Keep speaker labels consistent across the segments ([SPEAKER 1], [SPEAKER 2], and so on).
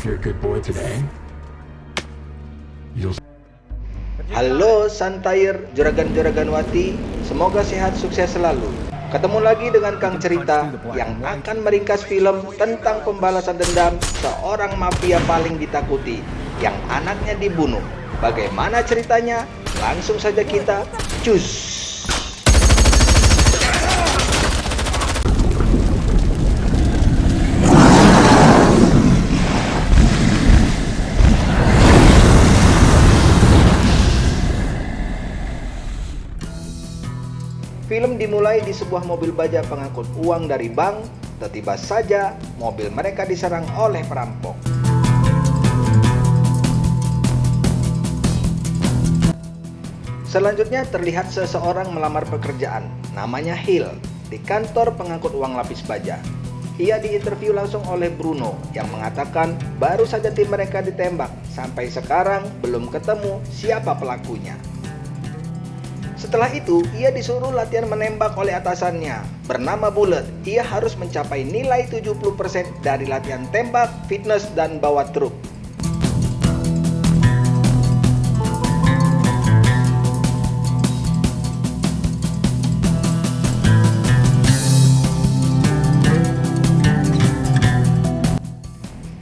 [SPEAKER 1] you're a good boy today, you'll...
[SPEAKER 2] Halo Santair, Juragan-Juragan Wati, semoga sehat sukses selalu. Ketemu lagi dengan Kang Cerita yang akan meringkas film tentang pembalasan dendam seorang mafia paling ditakuti yang anaknya dibunuh. Bagaimana ceritanya? Langsung saja kita cus. Film dimulai di sebuah mobil baja pengangkut uang dari bank. Tiba-tiba saja mobil mereka diserang oleh perampok. Selanjutnya terlihat seseorang melamar pekerjaan, namanya Hill, di kantor pengangkut uang lapis baja. Ia diinterview langsung oleh Bruno yang mengatakan baru saja tim mereka ditembak. Sampai sekarang belum ketemu siapa pelakunya. Setelah itu, ia disuruh latihan menembak oleh atasannya bernama Bullet. Ia harus mencapai nilai 70% dari latihan tembak, fitness, dan bawa truk.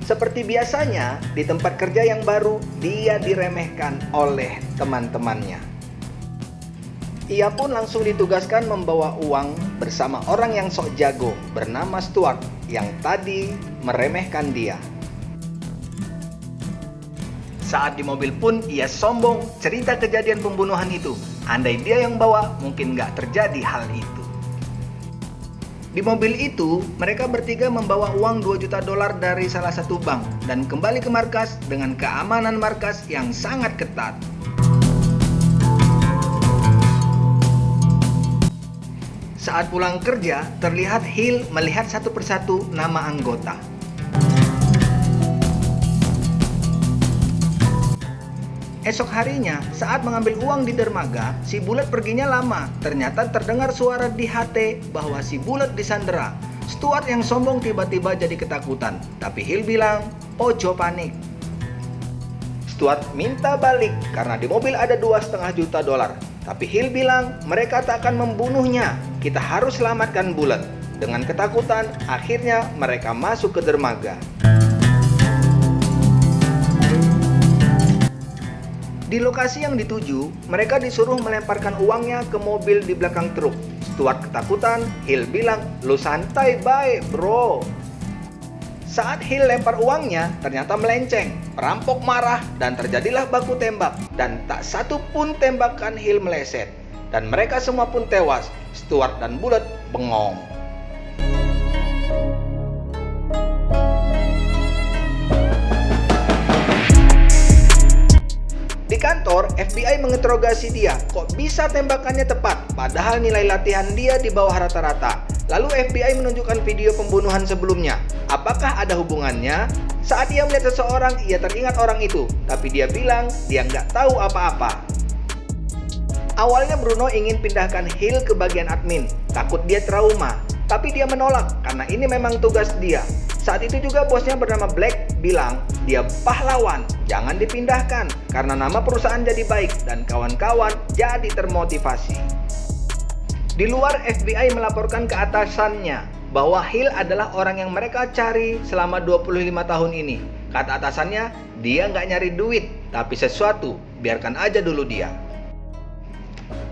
[SPEAKER 2] Seperti biasanya, di tempat kerja yang baru, dia diremehkan oleh teman-temannya. Ia pun langsung ditugaskan membawa uang bersama orang yang sok jago bernama Stuart yang tadi meremehkan dia. Saat di mobil pun ia sombong cerita kejadian pembunuhan itu. Andai dia yang bawa, mungkin nggak terjadi hal itu. Di mobil itu, mereka bertiga membawa uang $2 juta dari salah satu bank dan kembali ke markas dengan keamanan markas yang sangat ketat. Saat pulang kerja, terlihat Hill melihat satu persatu nama anggota. Esok harinya, saat mengambil uang di dermaga, si Bullet perginya lama. Ternyata terdengar suara di HT bahwa si Bullet disandera. Stuart yang sombong tiba-tiba jadi ketakutan. Tapi Hill bilang, "Ojo panik." Stuart minta balik karena di mobil ada $2,5 juta. Tapi Hill bilang mereka tak akan membunuhnya. Kita harus selamatkan Bullet. Dengan ketakutan, akhirnya mereka masuk ke dermaga. Di lokasi yang dituju, mereka disuruh melemparkan uangnya ke mobil di belakang truk. Stuart ketakutan, Hill bilang, "Lu santai baik bro." Saat Hill lempar uangnya, ternyata melenceng. Perampok marah dan terjadilah baku tembak. Dan tak satu pun tembakan Hill meleset. Dan mereka semua pun tewas. Stuart dan Bullet bengong. Di kantor, FBI menginterogasi dia. Kok bisa tembakannya tepat? Padahal nilai latihan dia di bawah rata-rata. Lalu FBI menunjukkan video pembunuhan sebelumnya. Apakah ada hubungannya? Saat ia melihat seseorang, ia teringat orang itu. Tapi dia bilang dia nggak tahu apa-apa. Awalnya Bruno ingin pindahkan Hill ke bagian admin. Takut dia trauma. Tapi dia menolak karena ini memang tugas dia. Saat itu juga bosnya bernama Black bilang dia pahlawan, jangan dipindahkan. Karena nama perusahaan jadi baik dan kawan-kawan jadi termotivasi. Di luar, FBI melaporkan ke atasannya bahwa Hill adalah orang yang mereka cari selama 25 tahun ini. Kata atasannya, dia nggak nyari duit, tapi sesuatu, biarkan aja dulu dia.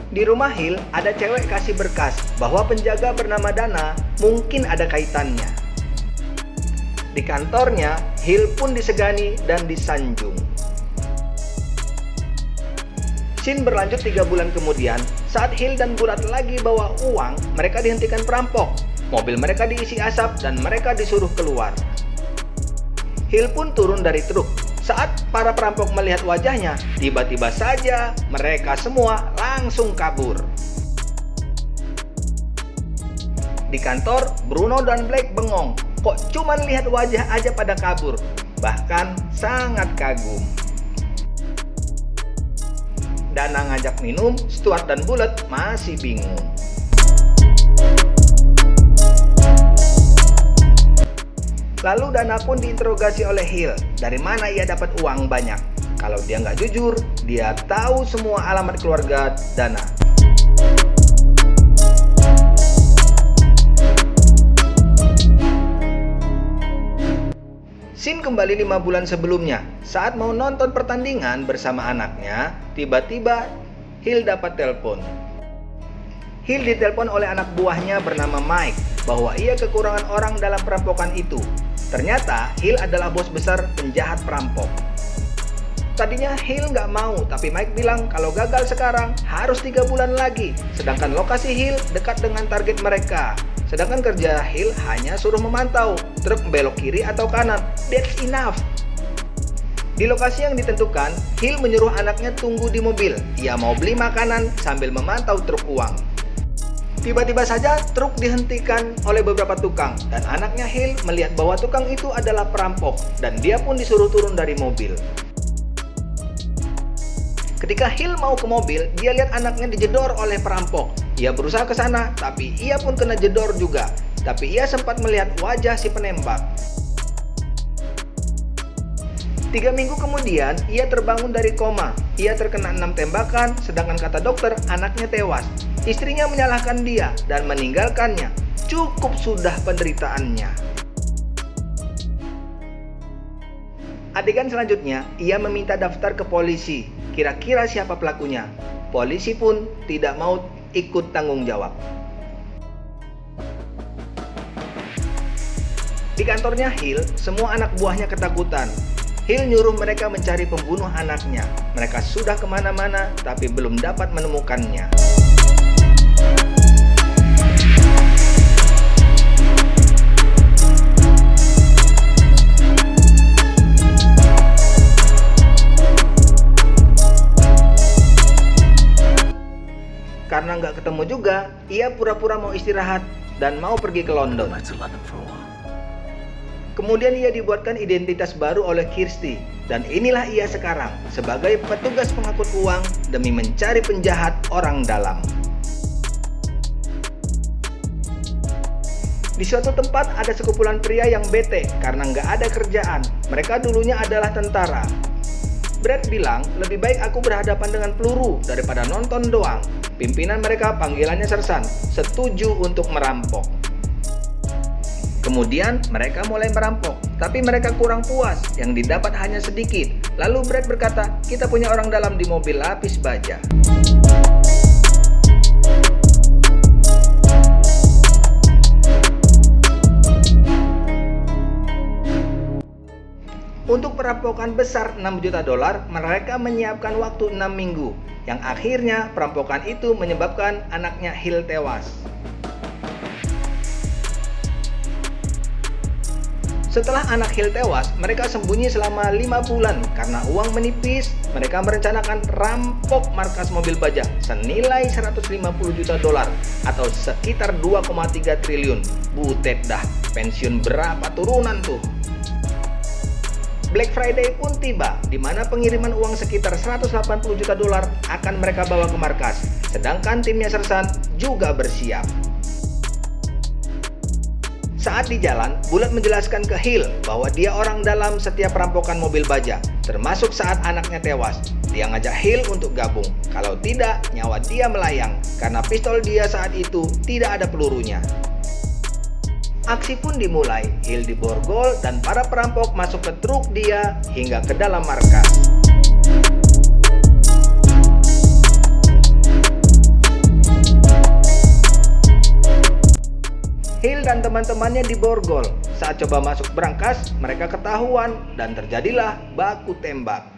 [SPEAKER 2] Di rumah Hill, ada cewek kasih berkas bahwa penjaga bernama Dana mungkin ada kaitannya. Di kantornya, Hill pun disegani dan disanjung. Scene berlanjut 3 bulan kemudian, saat Hill dan Bullet lagi bawa uang, mereka dihentikan perampok. Mobil mereka diisi asap dan mereka disuruh keluar. Hill pun turun dari truk. Saat para perampok melihat wajahnya, tiba-tiba saja mereka semua langsung kabur. Di kantor, Bruno dan Black bengong. Kok cuman lihat wajah aja pada kabur? Bahkan sangat kagum. Dana ngajak minum, Stuart dan Bullet masih bingung. Lalu Dana pun diinterogasi oleh Hill. Dari mana ia dapat uang banyak? Kalau dia nggak jujur, dia tahu semua alamat keluarga Dana. Scene kembali 5 bulan sebelumnya. Saat mau nonton pertandingan bersama anaknya, tiba-tiba Hill dapat telepon. Hill ditelepon oleh anak buahnya bernama Mike bahwa ia kekurangan orang dalam perampokan itu. Ternyata Hill adalah bos besar penjahat perampok. Tadinya Hill nggak mau, tapi Mike bilang kalau gagal sekarang harus 3 bulan lagi. Sedangkan lokasi Hill dekat dengan target mereka. Sedangkan kerja Hill hanya suruh memantau truk belok kiri atau kanan. That's enough. Di lokasi yang ditentukan, Hill menyuruh anaknya tunggu di mobil. Ia mau beli makanan sambil memantau truk uang. Tiba-tiba saja truk dihentikan oleh beberapa tukang dan anaknya Hill melihat bahwa tukang itu adalah perampok dan dia pun disuruh turun dari mobil. Ketika Hill mau ke mobil, dia lihat anaknya dijedor oleh perampok. Ia berusaha ke sana, tapi ia pun kena jedor juga. Tapi ia sempat melihat wajah si penembak. 3 minggu kemudian, ia terbangun dari koma. Ia terkena 6 tembakan, sedangkan kata dokter, anaknya tewas. Istrinya menyalahkan dia dan meninggalkannya. Cukup sudah penderitaannya. Adegan selanjutnya, ia meminta daftar ke polisi. Kira-kira siapa pelakunya? Polisi pun tidak mau ikut tanggung jawab. Di kantornya Hill, semua anak buahnya ketakutan. Hill nyuruh mereka mencari pembunuh anaknya. Mereka sudah kemana-mana, tapi belum dapat menemukannya. Karena nggak ketemu juga, ia pura-pura mau istirahat dan mau pergi ke London. Kemudian ia dibuatkan identitas baru oleh Kirsty, dan inilah ia sekarang sebagai petugas pengangkut uang demi mencari penjahat orang dalam. Di suatu tempat ada sekumpulan pria yang bete karena nggak ada kerjaan. Mereka dulunya adalah tentara. Brad bilang, lebih baik aku berhadapan dengan peluru daripada nonton doang. Pimpinan mereka, panggilannya sersan, setuju untuk merampok. Kemudian mereka mulai merampok, tapi mereka kurang puas, yang didapat hanya sedikit. Lalu Brad berkata, kita punya orang dalam di mobil lapis baja. Untuk perampokan besar $6 juta, mereka menyiapkan waktu 6 minggu. Yang akhirnya perampokan itu menyebabkan anaknya Hill tewas. Setelah anak Hill tewas, mereka sembunyi selama 5 bulan. Karena uang menipis, mereka merencanakan rampok markas mobil baja senilai $150 juta atau sekitar 2,3 triliun. Butet dah, pensiun berapa turunan tuh? Black Friday pun tiba, di mana pengiriman uang sekitar $180 juta akan mereka bawa ke markas. Sedangkan timnya sersan juga bersiap. Saat di jalan, Bullet menjelaskan ke Hill bahwa dia orang dalam setiap perampokan mobil baja, termasuk saat anaknya tewas. Dia ngajak Hill untuk gabung, kalau tidak nyawa dia melayang karena pistol dia saat itu tidak ada pelurunya. Aksi pun dimulai, Hill diborgol dan para perampok masuk ke truk dia hingga ke dalam markas. Hill dan teman-temannya diborgol. Saat coba masuk berangkas, mereka ketahuan dan terjadilah baku tembak.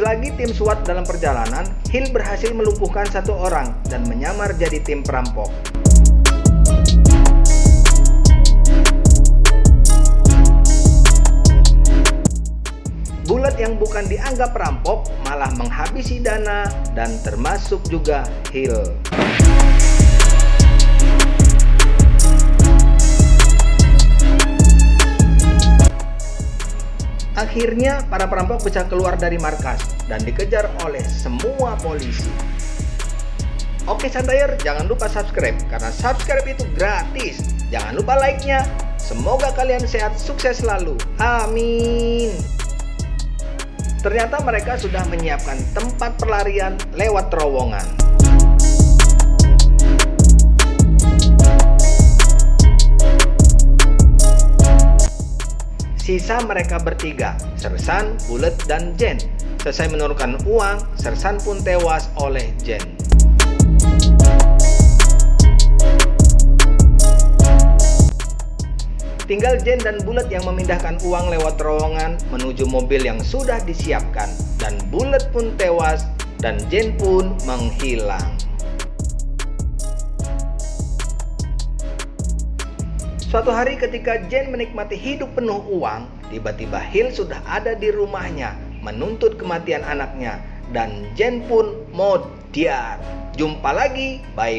[SPEAKER 2] Selagi tim SWAT dalam perjalanan, Hill berhasil melumpuhkan 1 orang dan menyamar jadi tim perampok. Bullet yang bukan dianggap perampok malah menghabisi Dana dan termasuk juga Hill. Akhirnya para perampok bisa keluar dari markas dan dikejar oleh semua polisi. Oke Santayer, jangan lupa subscribe karena subscribe itu gratis. Jangan lupa like-nya. Semoga kalian sehat, sukses selalu. Amin. Ternyata mereka sudah menyiapkan tempat pelarian lewat terowongan. Sisa mereka bertiga, Sersan, Bulet, dan Jen. Selesai menurunkan uang, Sersan pun tewas oleh Jen. Tinggal Jen dan Bulet yang memindahkan uang lewat terowongan menuju mobil yang sudah disiapkan. Dan Bulet pun tewas dan Jen pun menghilang. Suatu hari ketika Jen menikmati hidup penuh uang, tiba-tiba Hil sudah ada di rumahnya menuntut kematian anaknya dan Jen pun modiar. Jumpa lagi, bye.